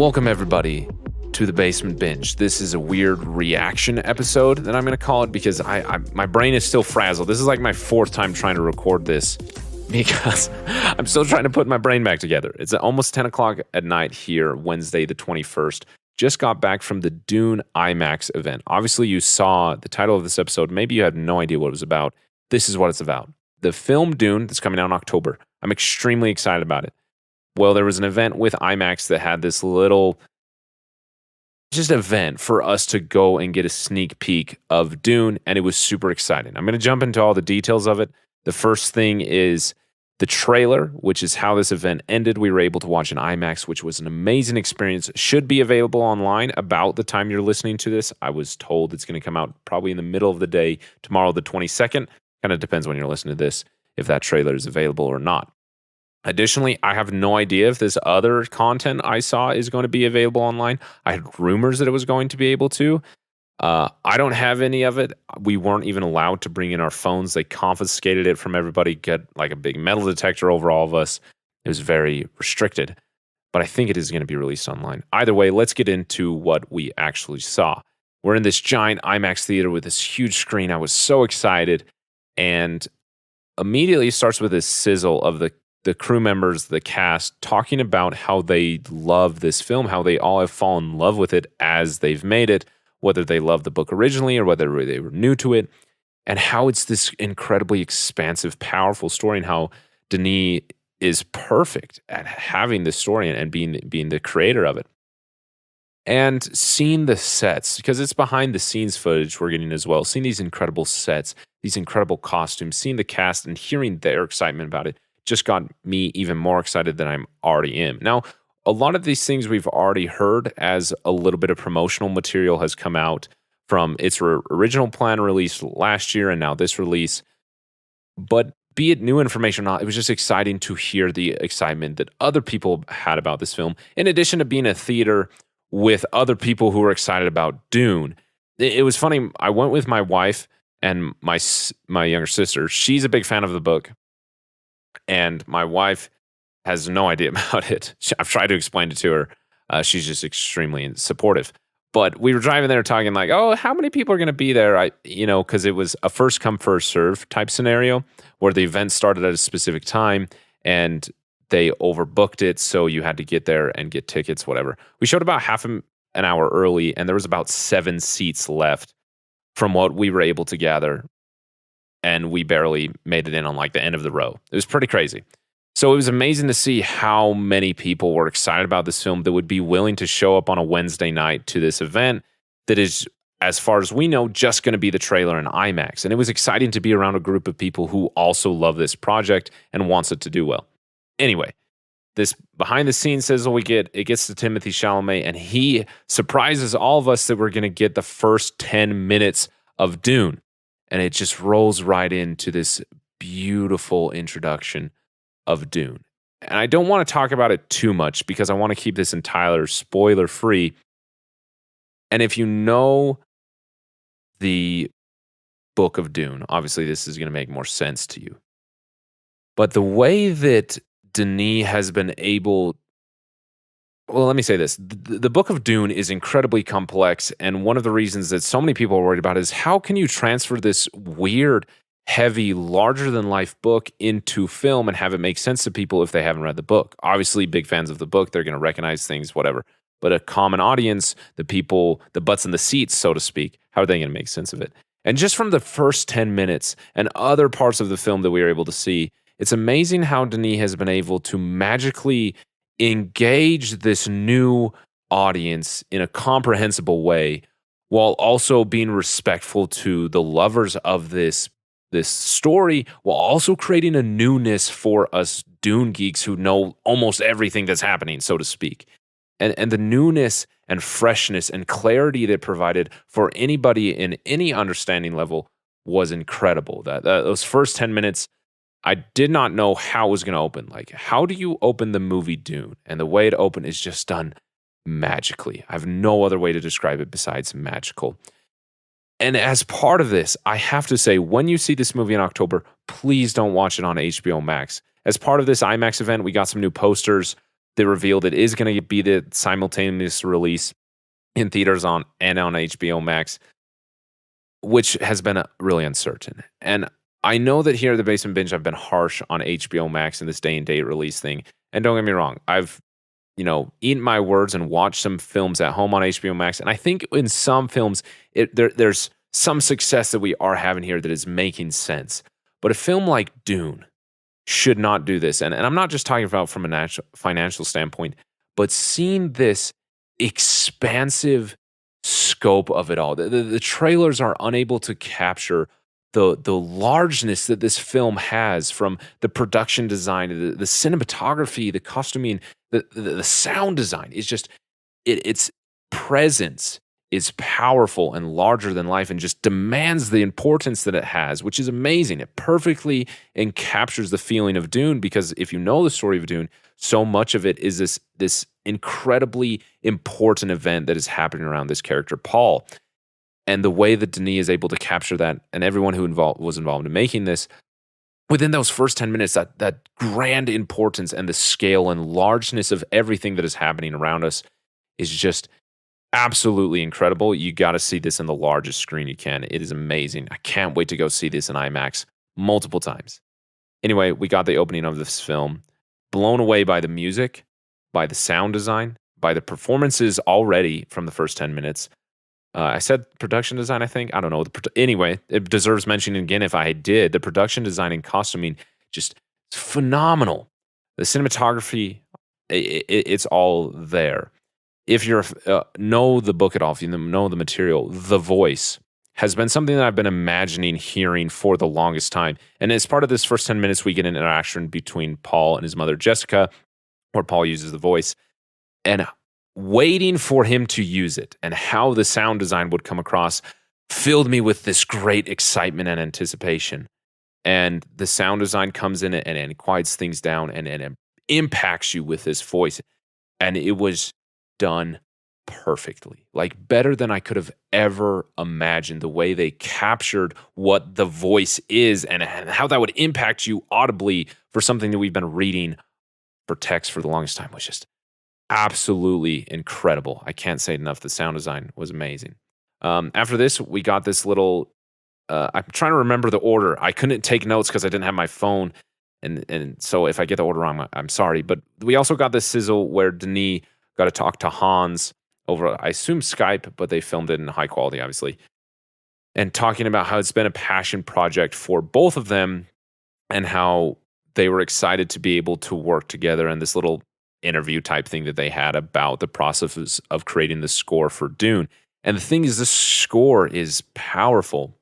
Welcome, everybody, to the Basement Binge. This is a weird reaction episode that I'm going to call it because my brain is still frazzled. This is like my fourth time trying to record this because I'm still trying to put my brain back together. It's almost 10 o'clock at night here, Wednesday the 21st. Just got back from the Dune IMAX event. Obviously, you saw the title of this episode. Maybe you had no idea what it was about. This is what it's about. The film Dune that's coming out in October. I'm extremely excited about it. Well, there was an event with IMAX that had this little just event for us to go and get a sneak peek of Dune, and it was super exciting. I'm going to jump into all the details of it. The first thing is the trailer, which is how this event ended. We were able to watch an IMAX, which was an amazing experience. Should be available online about the time you're listening to this. I was told it's going to come out probably in the middle of the day, tomorrow the 22nd. Kind of depends when you're listening to this, if that trailer is available or not. Additionally, I have no idea if this other content I saw is going to be available online. I had rumors that it was going to be able to. I don't have any of it. We weren't even allowed to bring in our phones. They confiscated it from everybody, get like a big metal detector over all of us. It was very restricted, but I think it is going to be released online. Either way, let's get into what we actually saw. We're in this giant IMAX theater with this huge screen. I was so excited, and immediately starts with this sizzle of the crew members, the cast, talking about how they love this film, how they all have fallen in love with it as they've made it, whether they loved the book originally or whether they were new to it, and how it's this incredibly expansive, powerful story, and how Denis is perfect at having this story and being the creator of it. And seeing the sets, because it's behind the scenes footage we're getting as well, seeing these incredible sets, these incredible costumes, seeing the cast and hearing their excitement about it, just got me even more excited than I'm already am. Now, a lot of these things we've already heard as a little bit of promotional material has come out from its original plan release last year and now this release. But be it new information or not, it was just exciting to hear the excitement that other people had about this film, in addition to being a theater with other people who were excited about Dune. It was funny. I went with my wife and my younger sister. She's a big fan of the book, and my wife has no idea about it. I've tried to explain it to her. She's just extremely supportive. But we were driving there talking like, oh, how many people are going to be there? Because it was a first come, first serve type scenario where the event started at a specific time and they overbooked it. So you had to get there and get tickets, whatever. We showed about half an hour early, and there was about 7 seats left from what we were able to gather. And we barely made it in on like the end of the row. It was pretty crazy. So it was amazing to see how many people were excited about this film that would be willing to show up on a Wednesday night to this event that is, as far as we know, just going to be the trailer in IMAX. And it was exciting to be around a group of people who also love this project and wants it to do well. Anyway, this behind the scenes sizzle it gets to Timothée Chalamet, and he surprises all of us that we're going to get the first 10 minutes of Dune. And it just rolls right into this beautiful introduction of Dune. And I don't want to talk about it too much because I want to keep this entirely spoiler free. And if you know the book of Dune, obviously this is going to make more sense to you. But the way that Denis has been able... Well, let me say this. The book of Dune is incredibly complex, and one of the reasons that so many people are worried about is how can you transfer this weird, heavy, larger-than-life book into film and have it make sense to people if they haven't read the book? Obviously, big fans of the book, they're going to recognize things, whatever. But a common audience, the people, the butts in the seats, so to speak, how are they going to make sense of it? And just from the first 10 minutes and other parts of the film that we were able to see, it's amazing how Denis has been able to magically engage this new audience in a comprehensible way while also being respectful to the lovers of this story, while also creating a newness for us Dune geeks who know almost everything that's happening, so to speak. And the newness and freshness and clarity that provided for anybody in any understanding level was incredible. Those first 10 minutes, I did not know how it was going to open. Like, how do you open the movie Dune? And the way it opened is just done magically. I have no other way to describe it besides magical. And as part of this, I have to say, when you see this movie in October, please don't watch it on HBO Max. As part of this IMAX event, we got some new posters they revealed it is going to be the simultaneous release in theaters on and on HBO Max, which has been really uncertain. And I know that here at the Basement Binge, I've been harsh on HBO Max and this day and date release thing. And don't get me wrong, I've eaten my words and watched some films at home on HBO Max. And I think in some films, there's some success that we are having here that is making sense. But a film like Dune should not do this. And I'm not just talking about from a financial standpoint, but seeing this expansive scope of it all. The trailers are unable to capture the largeness that this film has, from the production design, the cinematography, the costuming, the sound design. Is just its presence is powerful and larger than life and just demands the importance that it has, which is amazing. It perfectly encaptures the feeling of Dune, because if you know the story of Dune, so much of it is this incredibly important event that is happening around this character, Paul. And the way that Denis is able to capture that, and everyone who was involved in making this, within those first 10 minutes, that grand importance and the scale and largeness of everything that is happening around us is just absolutely incredible. You got to see this in the largest screen you can. It is amazing. I can't wait to go see this in IMAX multiple times. Anyway, we got the opening of this film. Blown away by the music, by the sound design, by the performances already from the first 10 minutes. I said production design, I think. I don't know. Anyway, it deserves mentioning again if I did. The production design and costuming, just phenomenal. The cinematography, it's all there. If you know the book at all, if you know the material, the voice has been something that I've been imagining hearing for the longest time. And as part of this first 10 minutes, we get an interaction between Paul and his mother, Jessica, where Paul uses the voice. And waiting for him to use it and how the sound design would come across filled me with this great excitement and anticipation. And the sound design comes in and it quiets things down and it impacts you with this voice. And it was done perfectly, like better than I could have ever imagined. The way they captured what the voice is and how that would impact you audibly for something that we've been reading for text for the longest time was just absolutely incredible. I can't say it enough. The sound design was amazing. After this, we got this little. I'm trying to remember the order. I couldn't take notes because I didn't have my phone, and so if I get the order wrong, I'm sorry. But we also got this sizzle where Denis got to talk to Hans over, I assume, Skype, but they filmed it in high quality, obviously, and talking about how it's been a passion project for both of them and how they were excited to be able to work together, and this little interview type thing that they had about the process of creating the score for Dune. And the thing is, the score is powerful.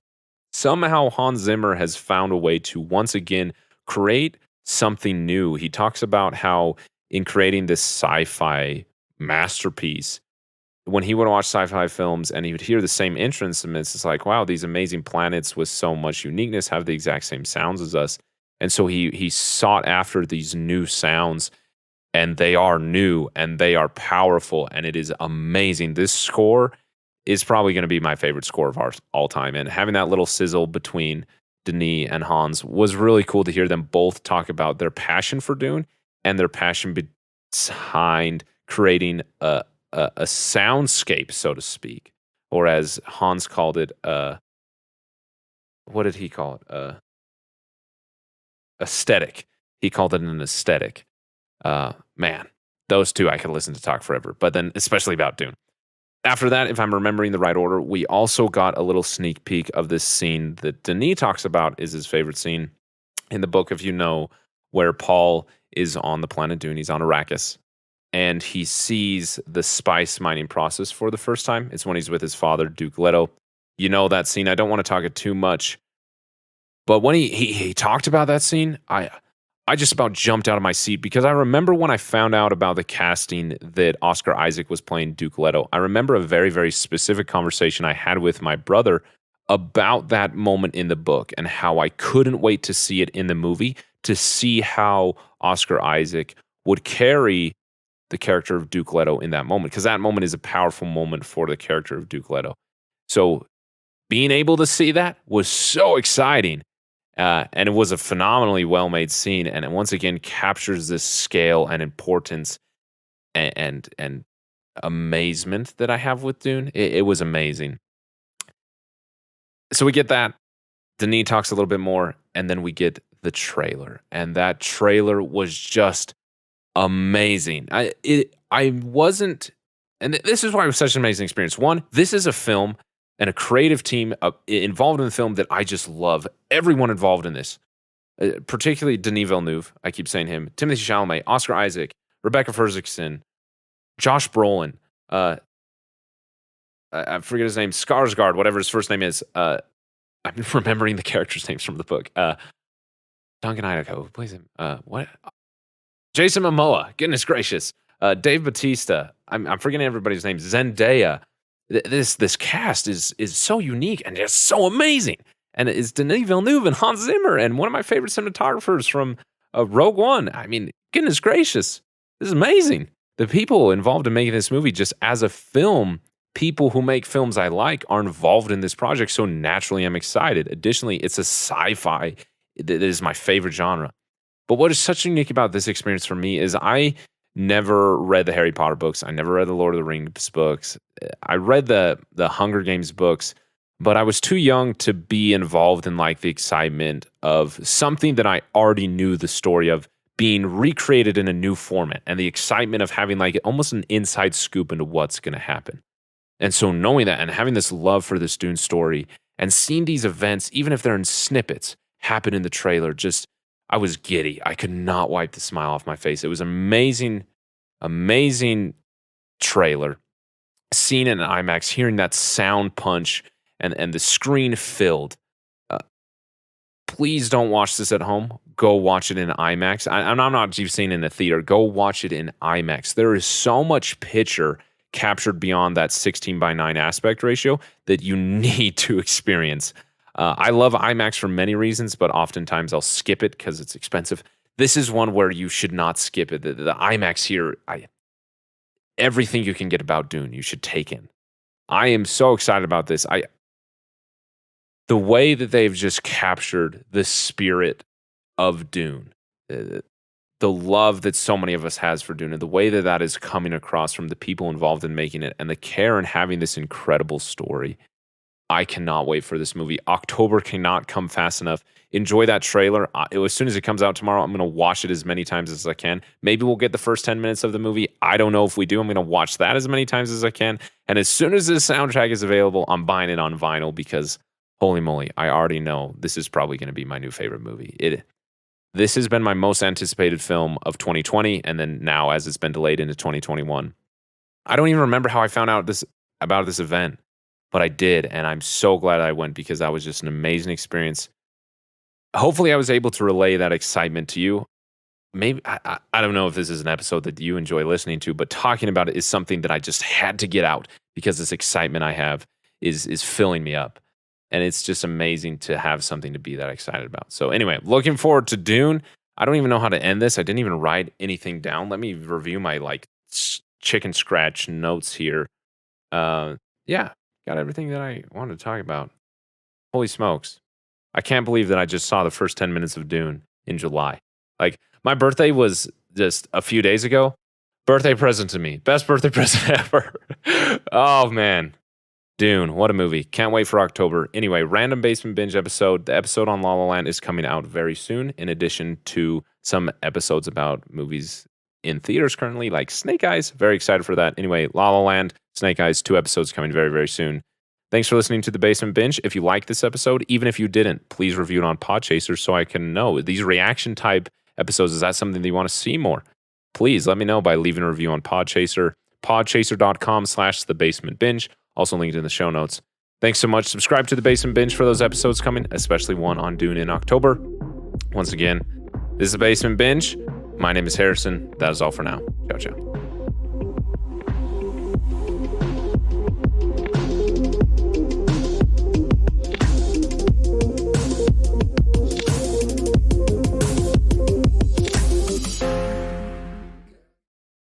Somehow Hans Zimmer has found a way to once again create something new. He talks about how in creating this sci-fi masterpiece, when he would watch sci-fi films and he would hear the same instruments, it's like, wow, these amazing planets with so much uniqueness have the exact same sounds as us. And so he sought after these new sounds, and they are new and they are powerful, and it is amazing. This score is probably going to be my favorite score of all time. And having that little sizzle between Denis and Hans was really cool to hear them both talk about their passion for Dune and their passion behind creating a soundscape, so to speak, or as Hans called it, what did he call it? Aesthetic. He called it an aesthetic. Man, those two I could listen to talk forever, but then especially about Dune. After that, if I'm remembering the right order, we also got a little sneak peek of this scene that Denis talks about is his favorite scene in the book, if you know, where Paul is on the planet Dune. He's on Arrakis, and he sees the spice mining process for the first time. It's when he's with his father, Duke Leto. You know that scene. I don't want to talk it too much, but when he talked about that scene, I just about jumped out of my seat, because I remember when I found out about the casting that Oscar Isaac was playing Duke Leto. I remember a very, very specific conversation I had with my brother about that moment in the book and how I couldn't wait to see it in the movie, to see how Oscar Isaac would carry the character of Duke Leto in that moment, because that moment is a powerful moment for the character of Duke Leto. So being able to see that was so exciting. And it was a phenomenally well-made scene, and it once again captures this scale and importance and amazement that I have with Dune. It was amazing. So we get that. Denis talks a little bit more, and then we get the trailer. And that trailer was just amazing. I wasn't, and this is why it was such an amazing experience. One, this is a film and a creative team involved in the film that I just love. Everyone involved in this, particularly Denis Villeneuve. I keep saying him. Timothée Chalamet, Oscar Isaac, Rebecca Ferguson, Josh Brolin. I forget his name. Skarsgård, whatever his first name is. I'm remembering the characters' names from the book. Duncan Idaho, who plays him? What? Jason Momoa. Goodness gracious. Dave Bautista. I'm forgetting everybody's names. Zendaya. This cast is so unique and just so amazing. And it's Denis Villeneuve and Hans Zimmer and one of my favorite cinematographers from Rogue One. I mean, goodness gracious. This is amazing. The people involved in making this movie, just as a film, people who make films I like are involved in this project, so naturally I'm excited. Additionally, it's a sci-fi that is my favorite genre. But what is such unique about this experience for me is I never read the Harry Potter books. I never read the Lord of the Rings books. I read the Hunger Games books, but I was too young to be involved in like the excitement of something that I already knew the story of being recreated in a new format and the excitement of having like almost an inside scoop into what's going to happen. And so knowing that and having this love for this Dune story and seeing these events, even if they're in snippets, happen in the trailer, just, I was giddy. I could not wipe the smile off my face. It was amazing, amazing trailer. Seeing it in IMAX, hearing that sound punch and the screen filled. Please don't watch this at home. Go watch it in IMAX. I'm not just saying in a theater. Go watch it in IMAX. There is so much picture captured beyond that 16:9 aspect ratio that you need to experience. I love IMAX for many reasons, but oftentimes I'll skip it because it's expensive. This is one where you should not skip it. The IMAX here, everything you can get about Dune, you should take in. I am so excited about this. The way that they've just captured the spirit of Dune, the love that so many of us has for Dune, and the way that that is coming across from the people involved in making it, and the care in having this incredible story. I cannot wait for this movie. October cannot come fast enough. Enjoy that trailer. As soon as it comes out tomorrow, I'm going to watch it as many times as I can. Maybe we'll get the first 10 minutes of the movie. I don't know if we do. I'm going to watch that as many times as I can. And as soon as this soundtrack is available, I'm buying it on vinyl because, holy moly, I already know this is probably going to be my new favorite movie. This has been my most anticipated film of 2020, and then now as it's been delayed into 2021. I don't even remember how I found out about this event. But I did, and I'm so glad I went because that was just an amazing experience. Hopefully, I was able to relay that excitement to you. Maybe, I don't know if this is an episode that you enjoy listening to, but talking about it is something that I just had to get out because this excitement I have is filling me up. And it's just amazing to have something to be that excited about. So anyway, looking forward to Dune. I don't even know how to end this. I didn't even write anything down. Let me review my chicken scratch notes here. Yeah. Got everything that I wanted to talk about. Holy smokes. I can't believe that I just saw the first 10 minutes of Dune in July. Like, my birthday was just a few days ago. Birthday present to me. Best birthday present ever. Oh, man. Dune, what a movie. Can't wait for October. Anyway, random Basement Binge episode. The episode on La La Land is coming out very soon, in addition to some episodes about movies in theaters currently, like Snake Eyes. Very excited for that. Anyway, La La Land, Snake Eyes, 2 episodes coming very, very soon. Thanks for listening to The Basement Binge. If you like this episode, even if you didn't, please review it on Podchaser so I can know. These reaction type episodes, is that something that you want to see more? Please let me know by leaving a review on Podchaser, podchaser.com/thebasementbinge. Also linked in the show notes. Thanks so much. Subscribe to The Basement Binge for those episodes coming, especially one on Dune in October. Once again, this is The Basement Binge. My name is Harrison. That is all for now. Ciao, ciao.